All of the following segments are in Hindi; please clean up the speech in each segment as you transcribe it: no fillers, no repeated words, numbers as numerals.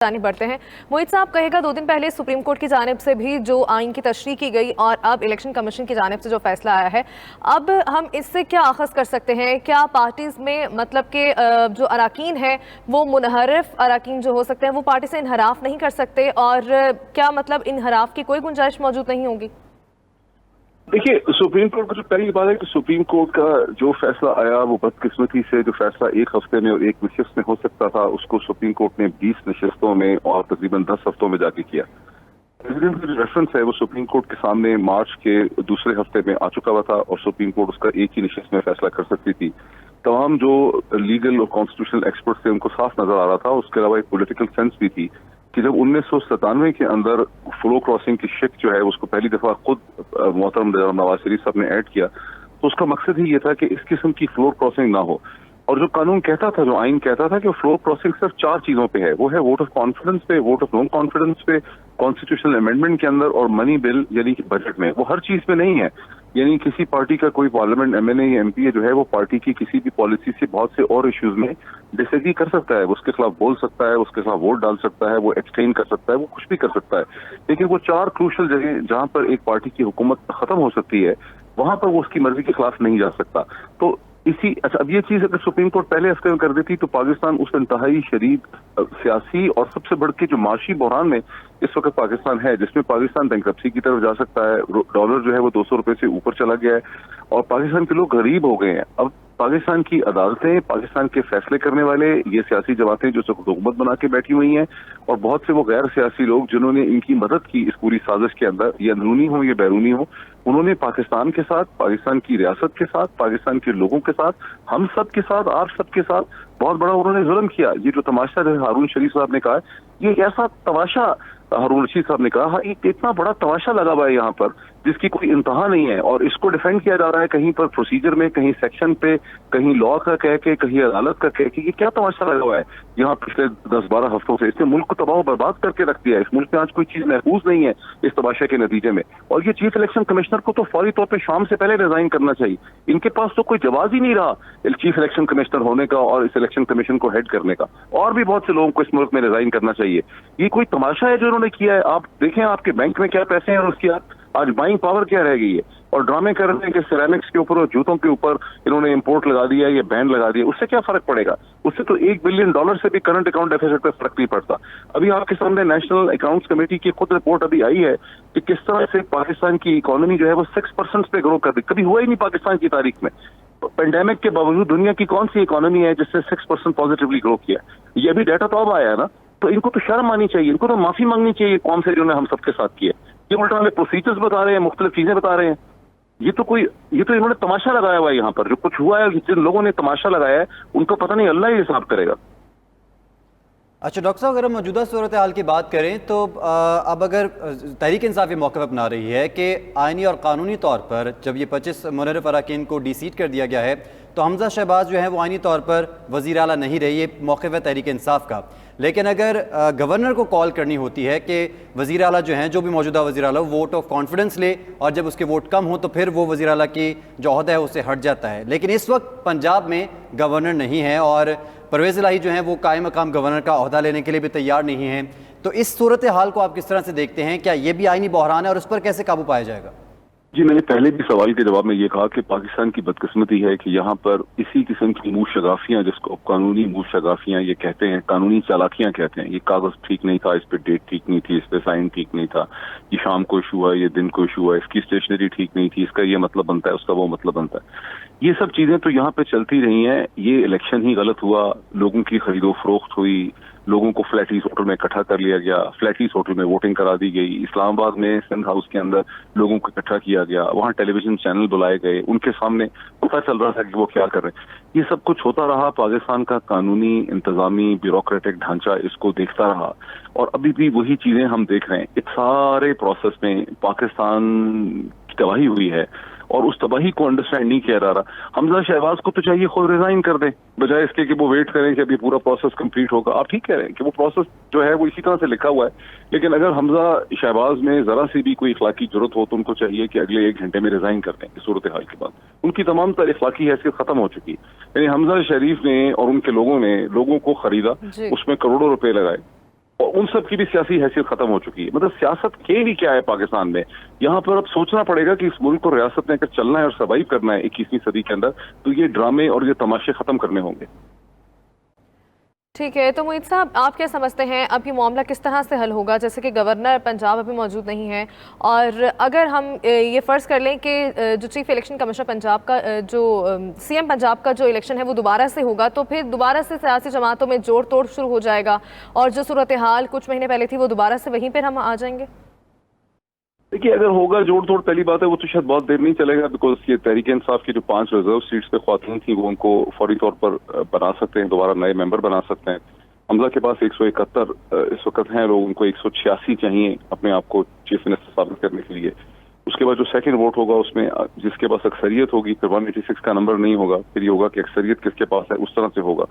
जानी बढ़ते हैं। मोहित साहब कहेगा, 2 दिन पहले सुप्रीम कोर्ट की जानिब से भी जो आइन की तशरीह की गई और अब इलेक्शन कमीशन की जानिब से जो फैसला आया है, अब हम इससे क्या अखज़ कर सकते हैं? क्या पार्टीज में मतलब के जो अराकीन है वो मुनहरफ अराकीन जो हो सकते हैं वो पार्टी से इनहराफ नहीं कर सकते, और क्या मतलब इनहराफ की कोई गुंजाइश मौजूद नहीं होगी? देखिए, सुप्रीम कोर्ट का जो पहली बात है कि सुप्रीम कोर्ट का जो फैसला आया वो बदकिस्मती से जो फैसला एक हफ्ते में और एक नशिस्त में हो सकता था, उसको सुप्रीम कोर्ट ने 20 नशिस्तों में और तकरीबन 10 हफ्तों में जाके किया। प्रेसिडेंट का जो रेफरेंस है वो सुप्रीम कोर्ट के सामने मार्च के दूसरे हफ्ते में आ चुका हुआ था और सुप्रीम कोर्ट उसका एक ही नशिस्त में फैसला कर सकती थी। तमाम जो लीगल और कॉन्स्टिट्यूशनल एक्सपर्ट्स थे उनको साफ नजर आ रहा था। उसके अलावा एक पॉलिटिकल सेंस भी थी कि जब 1997 के अंदर फ्लो क्रॉसिंग की शिक जो है उसको पहली दफा खुद मोहतरम नवाज शरीफ साहब ने ऐड किया, तो उसका मकसद ही ये था कि इस किस्म की फ्लोर क्रॉसिंग ना हो। और जो कानून कहता था, जो आइन कहता था कि फ्लोर क्रॉसिंग सिर्फ 4 चीजों पे है, वो है वोट ऑफ कॉन्फिडेंस पे, वोट ऑफ नॉन कॉन्फिडेंस पे, कॉन्स्टिट्यूशनल अमेंडमेंट के अंदर और मनी बिल यानी कि बजट में। वो हर चीज पे नहीं है। यानी किसी पार्टी का कोई पार्लियामेंट एमएनए या एमपीए जो है वो पार्टी की किसी भी पॉलिसी से बहुत से और इश्यूज में डिसएग्री कर सकता है, उसके खिलाफ बोल सकता है, उसके खिलाफ वोट डाल सकता है, वो एक्सटेन कर सकता है, वो कुछ भी कर सकता है। लेकिन वो 4 क्रूशल जगह जहां पर एक पार्टी की हुकूमत खत्म हो सकती है, वहां पर वो उसकी मर्जी के खिलाफ नहीं जा सकता। तो अब ये चीज अगर सुप्रीम कोर्ट पहले हफ्ते में कर देती तो पाकिस्तान उस इंतहाई शदीद सियासी और सबसे बढ़ के जो माशी बहरान में इस वक्त पाकिस्तान है, जिसमें पाकिस्तान बैंकरप्सी की तरफ जा सकता है, डॉलर जो है वो 200 रुपए से ऊपर चला गया है और पाकिस्तान के लोग गरीब हो गए हैं। अब पाकिस्तान की अदालतें, पाकिस्तान के फैसले करने वाले ये सियासी जमातें जो हुकूमत बना के बैठी हुई हैं और बहुत से वो गैर सियासी लोग जिन्होंने इनकी मदद की इस पूरी साजिश के अंदर, ये अंदरूनी हो या बैरूनी हो, उन्होंने पाकिस्तान के साथ, पाकिस्तान की रियासत के साथ, पाकिस्तान के लोगों के साथ, हम सब के साथ, आप सब के साथ बहुत बड़ा उन्होंने जुल्म किया। ये जो तमाशा जो हारून शरीफ साहब ने कहा, ये ऐसा तमाशा हारून रशीद साहब ने कहा, एक इतना बड़ा तमाशा लगा हुआ है यहाँ पर जिसकी कोई इंतहा नहीं है और इसको डिफेंड किया जा रहा है कहीं पर प्रोसीजर में, कहीं सेक्शन पे, कहीं लॉ का कह के, कहीं अदालत का कह के। ये क्या तमाशा लगा हुआ है यहाँ पिछले 10-12 हफ्तों से? इसने मुल्क को तबाह बर्बाद करके रख दिया है। इस मुल्क में आज कोई चीज महफूज नहीं है इस तमाशे के नतीजे में। और ये चीफ इलेक्शन कमिश्नर को तो फौरी तौर पर शाम से पहले रिजाइन करना चाहिए। इनके पास तो कोई जवाब ही नहीं रहा चीफ इलेक्शन कमिश्नर होने का और इस इलेक्शन कमीशन को हेड करने का। और भी बहुत से लोगों को इस मुल्क में रिजाइन करना चाहिए। ये कोई तमाशा है जो इन्होंने किया है? आप देखें आपके बैंक में क्या पैसे हैं और उसकी आज बाइंग पावर क्या रह गई है। और ड्रामे कर रहे हैं कि सिरेमिक्स के ऊपर और जूतों के ऊपर इन्होंने इंपोर्ट लगा दिया, ये बैन लगा दिया। उससे क्या फर्क पड़ेगा? उससे तो $1 बिलियन से भी करंट अकाउंट डेफिसिट पर फर्क नहीं पड़ता। अभी आपके सामने नेशनल अकाउंट्स कमेटी की खुद रिपोर्ट अभी आई है कि किस तरह से पाकिस्तान की इकोनॉमी जो है वो 6% पे ग्रो कर दी। कभी हुआ ही नहीं पाकिस्तान की तारीख में। पेंडेमिक के बावजूद दुनिया की कौन सी इकोनॉमी है जिससे 6% पॉजिटिवली ग्रो किया? ये अभी डाटा तो अब आया है ना, तो इनको तो शर्म आनी चाहिए, इनको तो माफी मांगनी चाहिए कौन से जिन्होंने हम सबके साथ किया। ये उल्टा हमें प्रोसीजर्स बता रहे हैं, मुख्तलिफ चीजें बता रहे हैं। ये तो इन्होंने तमाशा लगाया हुआ है यहाँ पर। जो कुछ हुआ है, जिन लोगों ने तमाशा लगाया है उनको पता नहीं अल्लाह ही हिसाब करेगा। अच्छा डॉक्टर साहब, अगर हम मौजूदा सूरत हाल की बात करें तो अब अगर तहरीक इंसाफ ये मौक़िफ़ अपना रही है कि आइनी और कानूनी तौर पर जब ये 25 मुनहरफ अराकीन को डिसीट कर दिया गया है तो हमजा शहबाज जो है वो आइनी तौर पर वज़ीर आला नहीं रही, ये मौक़िफ़ है तहरीक इंसाफ का। लेकिन अगर गवर्नर को कॉल करनी होती है कि वज़ीर आला जो हैं, जो भी मौजूदा वज़ीर आला, वो वोट ऑफ कॉन्फिडेंस ले और जब उसके वोट कम हो तो फिर वो वज़ीर आला की जो ओहदा है उससे हट जाता है। लेकिन इस वक्त पंजाब में गवर्नर नहीं है और परवेज़ इलाही जो हैं वो कायम मकाम गवर्नर का ओहदा लेने के लिए भी तैयार नहीं है। तो इस सूरत हाल को आप किस तरह से देखते हैं? क्या ये भी आइनी बहरान है और उस पर कैसे काबू पाया जाएगा? जी, मैंने पहले भी सवाल के जवाब में ये कहा कि पाकिस्तान की बदकिस्मती है कि यहाँ पर इसी किस्म की मूल शगाफियां, जिसको कानूनी मूल शगाफियां ये कहते हैं, कानूनी चालाकियां कहते हैं। ये कागज ठीक नहीं था, इस पे डेट ठीक नहीं थी, इस पे साइन ठीक नहीं था, ये शाम को इशू हुआ, ये दिन को इशू हुआ, इसकी स्टेशनरी ठीक नहीं थी, इसका ये मतलब बनता है, उसका वो मतलब बनता है। ये सब चीजें तो यहाँ पे चलती रही हैं। ये इलेक्शन ही गलत हुआ, लोगों की खरीदो फरोख्त हुई, लोगों को फ्लैटीज होटल में इकट्ठा कर लिया गया, फ्लैटीज होटल में वोटिंग करा दी गई, इस्लामाबाद में सिंध हाउस के अंदर लोगों को इकट्ठा किया गया, वहां टेलीविजन चैनल बुलाए गए, उनके सामने पता चल रहा था कि वो क्या कर रहे हैं। ये सब कुछ होता रहा। पाकिस्तान का कानूनी, इंतजामी, ब्यूरोक्रेटिक ढांचा इसको देखता रहा और अभी भी वही चीजें हम देख रहे हैं। इस सारे प्रोसेस में पाकिस्तान की तबाही हुई है और उस तबाही को अंडरस्टैंड नहीं किया जा रहा। हमजा शहबाज को तो चाहिए खुद रिजाइन कर दे, बजाय इसके कि वो वेट करें कि अभी पूरा प्रोसेस कंप्लीट होगा। आप ठीक कह रहे हैं कि वो प्रोसेस जो है वो इसी तरह से लिखा हुआ है, लेकिन अगर हमजा शहबाज में जरा सी भी कोई इखलाकी जरूरत हो तो उनको चाहिए कि अगले 1 घंटे में रिजाइन कर दें। इस सूरत हाल के बाद उनकी तमाम तर इखलाकी हैसियत खत्म हो चुकी है। यानी हमजा शरीफ ने और उनके लोगों ने लोगों को खरीदा, उसमें करोड़ों रुपए लगाए और उन सब की भी सियासी हैसियत खत्म हो चुकी है। मतलब सियासत खेल ही क्या है पाकिस्तान में। यहाँ पर अब सोचना पड़ेगा कि इस मुल्क को रियासत में अगर चलना है और सर्वाइव करना है 21वीं सदी के अंदर, तो ये ड्रामे और ये तमाशे खत्म करने होंगे। ठीक है, तो मोहित साहब आप क्या समझते हैं अब ये मामला किस तरह से हल होगा? जैसे कि गवर्नर पंजाब अभी मौजूद नहीं है, और अगर हम ये फ़र्ज़ कर लें कि जो चीफ इलेक्शन कमिश्नर पंजाब का जो सीएम पंजाब का जो इलेक्शन है वो दोबारा से होगा, तो फिर दोबारा से सियासी जमातों में जोड़ तोड़ शुरू हो जाएगा और जो सूरत हाल कुछ महीने पहले थी वो दोबारा से वहीं पर हम आ जाएंगे? देखिए, अगर होगा जोड़ तोड़, पहली बात है वो तो शायद बहुत देर नहीं चलेगा, बिकॉज ये तहरीक इंसाफ की जो 5 रिजर्व सीट्स पे ख्वातीन थी वो उनको फौरी तौर पर बना सकते हैं, दोबारा नए मेंबर बना सकते हैं। हमजा के पास 171 इस वक्त हैं लोग, उनको 186 चाहिए अपने आप को चीफ मिनिस्टर साबित करने के लिए। उसके बाद जो सेकंड वोट होगा उसमें जिसके पास अक्सरियत होगी, फिर 186 का नंबर नहीं होगा, फिर ये होगा कि अक्सरियत किसके पास है, उस तरह से होगा।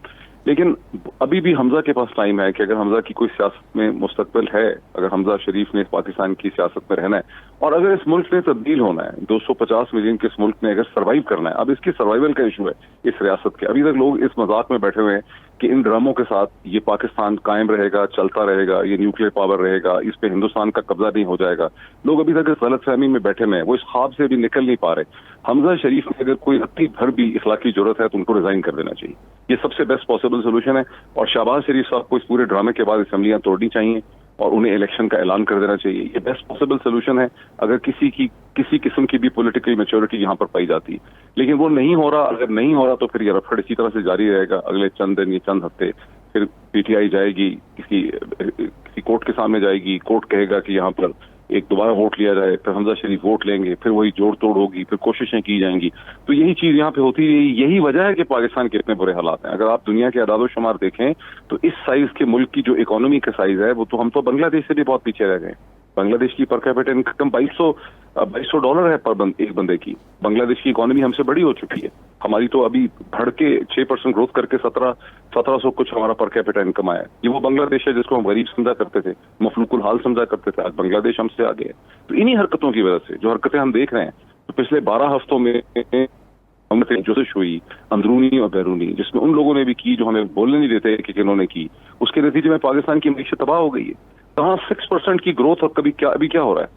लेकिन अभी भी हमजा के पास टाइम है कि अगर हमजा की कोई सियासत में मुस्तकबिल है, अगर हमजा शरीफ ने पाकिस्तान की सियासत में रहना है और अगर इस मुल्क में तब्दील होना है, 250 मिलियन के इस मुल्क में अगर सर्वाइव करना है, अब इसकी सर्वाइवल का इशू है इस रियासत के। अभी तक लोग इस मजाक में बैठे हुए हैं कि इन ड्रामों के साथ ये पाकिस्तान कायम रहेगा, चलता रहेगा, ये न्यूक्लियर पावर रहेगा, इस पे हिंदुस्तान का कब्जा नहीं हो जाएगा। लोग अभी तक इस गलतफहमी में बैठे हुए हैं, वो इस ख्वाब से भी निकल नहीं पा रहे। हमजा शरीफ में अगर कोई रत्ती भर भी इखलाकी जरूरत है तो उनको रिजाइन कर देना चाहिए, ये सबसे बेस्ट पॉसिबल सोल्यूशन है। और शहबाज शरीफ साहब को इस पूरे ड्रामे के बाद असेंबलियां तोड़नी चाहिए और उन्हें इलेक्शन का ऐलान कर देना चाहिए, ये बेस्ट पॉसिबल सोल्यूशन है अगर किसी किस्म की भी पॉलिटिकल मैच्योरिटी यहाँ पर पाई जाती है। लेकिन वो नहीं हो रहा, अगर नहीं हो रहा तो फिर ये रफड़ इसी तरह से जारी रहेगा अगले चंद दिन, ये चंद हफ्ते। फिर पीटीआई जाएगी, किसी कोर्ट के सामने जाएगी, कोर्ट कहेगा कि यहाँ पर एक दोबारा वोट लिया जाए, फिर हमजा शरीफ वोट लेंगे, फिर वही जोड़ तोड़ होगी, फिर कोशिशें की जाएंगी। तो यही चीज यहाँ पे होती है, यही वजह है कि पाकिस्तान के इतने बुरे हालात हैं। अगर आप दुनिया के आदाद शुमार देखें तो इस साइज के मुल्क की जो इकोनॉमी का साइज है वो तो हम तो बांग्लादेश से भी बहुत पीछे रह गए। बांग्लादेश की पर कैपिटा इनकम $2200 है एक बंदे की। बांग्लादेश की इकोनॉमी हमसे बड़ी हो चुकी है, हमारी तो अभी बढ़ के 6% ग्रोथ करके 1700 कुछ हमारा पर कैपिटा इनकम आया है। ये वो बांग्लादेश है जिसको हम गरीब समझा करते थे, मफलूकुल हाल समझा करते थे, आज बांग्लादेश हमसे आगे है। तो इन्हीं हरकतों की वजह से, जो हरकतें हम देख रहे हैं, तो पिछले 12 हफ्तों में हमने जोशिश हुई अंदरूनी और बैरूनी, जिसमें उन लोगों ने भी की जो हमें बोलने नहीं देते कि किन्होंने की, उसके नतीजे में पाकिस्तान की मईशत तबाह हो गई है। कहाँ 6% की ग्रोथ और अभी क्या हो रहा है।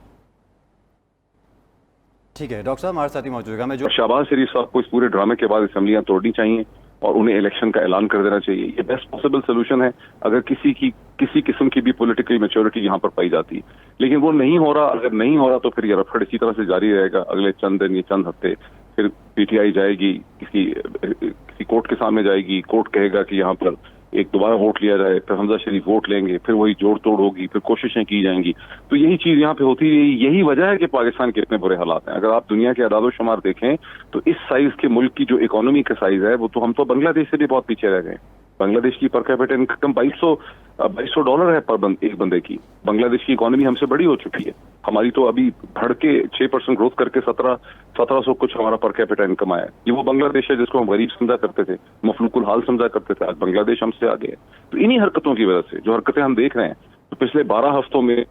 ठीक है डॉक्टर साहब, हमारे साथ ही मौजूद है। मैं जो शहबाज शरीफ साहब को इस पूरे ड्रामे के बाद असेंबलियां तोड़नी चाहिए और उन्हें इलेक्शन का ऐलान कर देना चाहिए, ये बेस्ट पॉसिबल सोल्यूशन है अगर किसी किस्म की भी पॉलिटिकल मैच्योरिटी यहाँ पर पाई जाती है। लेकिन वो नहीं हो रहा, अगर नहीं हो रहा तो फिर ये रफड़ इसी तरह से जारी रहेगा अगले चंद दिन, ये चंद हफ्ते। फिर पीटीआई जाएगी, किसी कोर्ट के सामने जाएगी, कोर्ट कहेगा कि यहाँ पर एक दोबारा वोट लिया जाए, फिर हमजा शरीफ वोट लेंगे, फिर वही जोड़ तोड़ होगी, फिर कोशिशें की जाएंगी। तो यही चीज यहाँ पे होती है, यही वजह है कि पाकिस्तान के इतने बुरे हालात हैं। अगर आप दुनिया के आदाद शुमार देखें तो इस साइज के मुल्क की जो इकोनॉमी का साइज है वो तो हम तो बांग्लादेश से भी बहुत पीछे रह गए। बांग्लादेश की पर कैपिटा इनकम $2200 है एक बंदे की। बांग्लादेश की इकोनॉमी हमसे बड़ी हो चुकी है, हमारी तो अभी बढ़ के 6% ग्रोथ करके 1700 कुछ हमारा पर कैपिटा इनकम आया है। ये वो बांग्लादेश है जिसको हम गरीब समझा करते थे, मफलूकुल हाल समझा करते थे, आज बांग्लादेश हमसे आगे है। तो इन्हीं हरकतों की वजह से, जो हरकतें हम देख रहे हैं, तो पिछले 12 हफ्तों में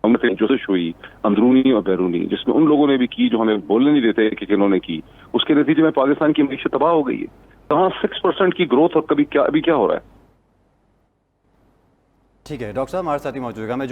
हमने जोशिश हुई अंदरूनी और बैरूनी, जिसमें उन लोगों ने भी की जो हमें बोलने नहीं देते कि किन्होंने की, उसके नतीजे में पाकिस्तान की मईशत तबाह हो गई है। कहाँ 6% की ग्रोथ और अभी क्या हो रहा है। ठीक है डॉक्टर साहब, हमारे साथ ही मौजूद है। मैं